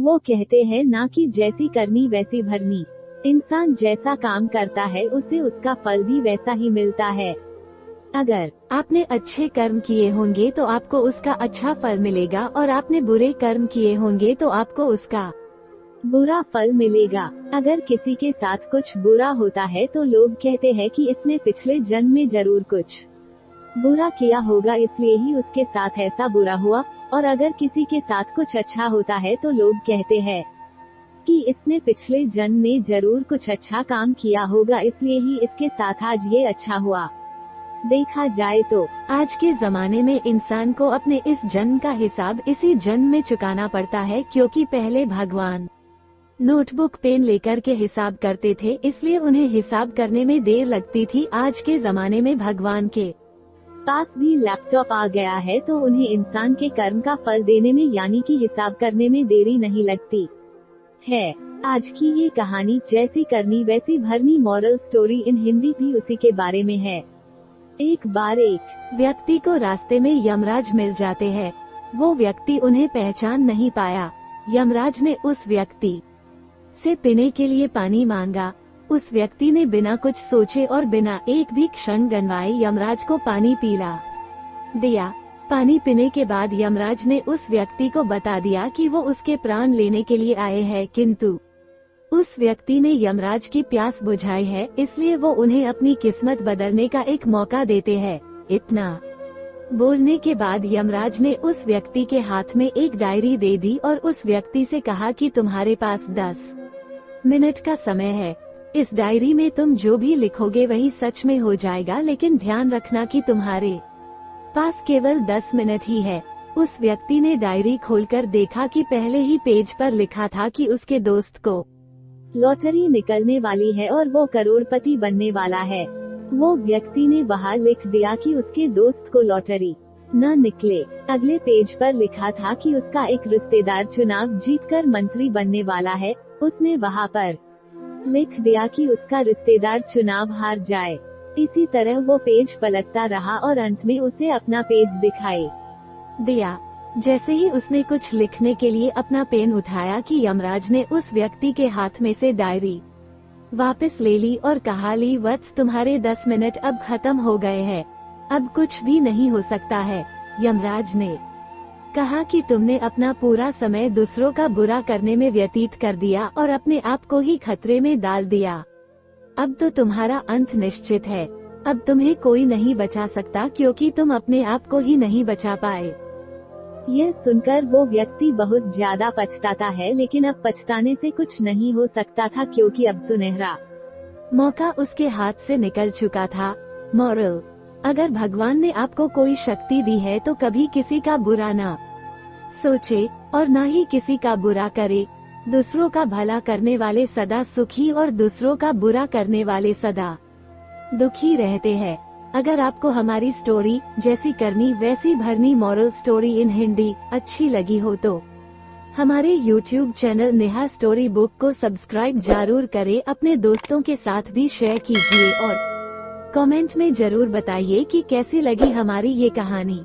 वो कहते हैं ना कि जैसी करनी वैसी भरनी। इंसान जैसा काम करता है उसे उसका फल भी वैसा ही मिलता है। अगर आपने अच्छे कर्म किए होंगे तो आपको उसका अच्छा फल मिलेगा, और आपने बुरे कर्म किए होंगे तो आपको उसका बुरा फल मिलेगा। अगर किसी के साथ कुछ बुरा होता है तो लोग कहते हैं कि इसने पिछले जन्म में जरूर कुछ बुरा किया होगा, इसलिए ही उसके साथ ऐसा बुरा हुआ। और अगर किसी के साथ कुछ अच्छा होता है तो लोग कहते हैं कि इसने पिछले जन्म में जरूर कुछ अच्छा काम किया होगा, इसलिए ही इसके साथ आज ये अच्छा हुआ। देखा जाए तो आज के जमाने में इंसान को अपने इस जन्म का हिसाब इसी जन्म में चुकाना पड़ता है, क्योंकि पहले भगवान नोटबुक पेन लेकर के हिसाब करते थे, इसलिए उन्हें हिसाब करने में देर लगती थी। आज के जमाने में भगवान के पास भी लैपटॉप आ गया है तो उन्हें इंसान के कर्म का फल देने में यानी कि हिसाब करने में देरी नहीं लगती है। आज की ये कहानी जैसी करनी वैसी भरनी मॉरल स्टोरी इन हिंदी भी उसी के बारे में है। एक बार एक व्यक्ति को रास्ते में यमराज मिल जाते हैं। वो व्यक्ति उन्हें पहचान नहीं पाया। यमराज ने उस व्यक्ति से पीने के लिए पानी मांगा। उस व्यक्ति ने बिना कुछ सोचे और बिना एक भी क्षण गंवाए यमराज को पानी पिला दिया। पानी पीने के बाद यमराज ने उस व्यक्ति को बता दिया कि वो उसके प्राण लेने के लिए आए हैं, किंतु उस व्यक्ति ने यमराज की प्यास बुझाई है, इसलिए वो उन्हें अपनी किस्मत बदलने का एक मौका देते हैं। इतना बोलने के बाद यमराज ने उस व्यक्ति के हाथ में एक डायरी दे दी और उस व्यक्ति से कहा कि तुम्हारे पास 10 मिनट का समय है। इस डायरी में तुम जो भी लिखोगे वही सच में हो जाएगा, लेकिन ध्यान रखना कि तुम्हारे पास केवल 10 मिनट ही है। उस व्यक्ति ने डायरी खोलकर देखा कि पहले ही पेज पर लिखा था कि उसके दोस्त को लॉटरी निकलने वाली है और वो करोड़पति बनने वाला है। वो व्यक्ति ने वहाँ लिख दिया कि उसके दोस्त को लॉटरी न निकले। अगले पेज पर लिखा था कि उसका एक रिश्तेदार चुनाव जीतकर मंत्री बनने वाला है। उसने वहाँ पर लिख दिया कि उसका रिश्तेदार चुनाव हार जाए। इसी तरह वो पेज पलटता रहा और अंत में उसे अपना पेज दिखाई दिया। जैसे ही उसने कुछ लिखने के लिए अपना पेन उठाया कि यमराज ने उस व्यक्ति के हाथ में से डायरी वापस ले ली और कहा, ली वत्स, तुम्हारे 10 मिनट अब खत्म हो गए हैं। अब कुछ भी नहीं हो सकता है। यमराज ने कहा कि तुमने अपना पूरा समय दूसरों का बुरा करने में व्यतीत कर दिया और अपने आप को ही खतरे में डाल दिया। अब तो तुम्हारा अंत निश्चित है। अब तुम्हें कोई नहीं बचा सकता, क्योंकि तुम अपने आप को ही नहीं बचा पाए। यह सुनकर वो व्यक्ति बहुत ज्यादा पछताता है, लेकिन अब पछताने से कुछ नहीं हो सकता था, क्योंकि अब सुनहरा मौका उसके हाथ से निकल चुका था। मॉरल: अगर भगवान ने आपको कोई शक्ति दी है तो कभी किसी का बुरा ना सोचे और ना ही किसी का बुरा करे। दूसरों का भला करने वाले सदा सुखी और दूसरों का बुरा करने वाले सदा दुखी रहते हैं। अगर आपको हमारी स्टोरी जैसी करनी वैसी भरनी मॉरल स्टोरी इन हिंदी अच्छी लगी हो तो हमारे YouTube channel Neha story book को सब्सक्राइब जरूर करें। अपने दोस्तों के साथ भी शेयर कीजिए और कमेंट में जरूर बताइए कि कैसी लगी हमारी ये कहानी।